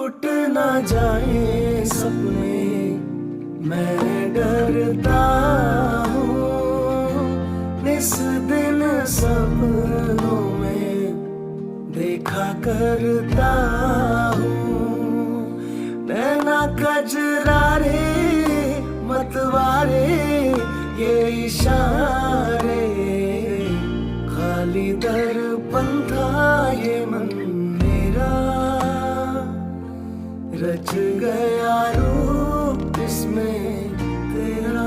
टूट ना जाए सपने, मैं डरता हूँ। इस दिन सपनों में देखा करता हूँ, नैना कजरारे मतवारे ये इशारे, खाली दर्पण था ये मन मेरा, रच गया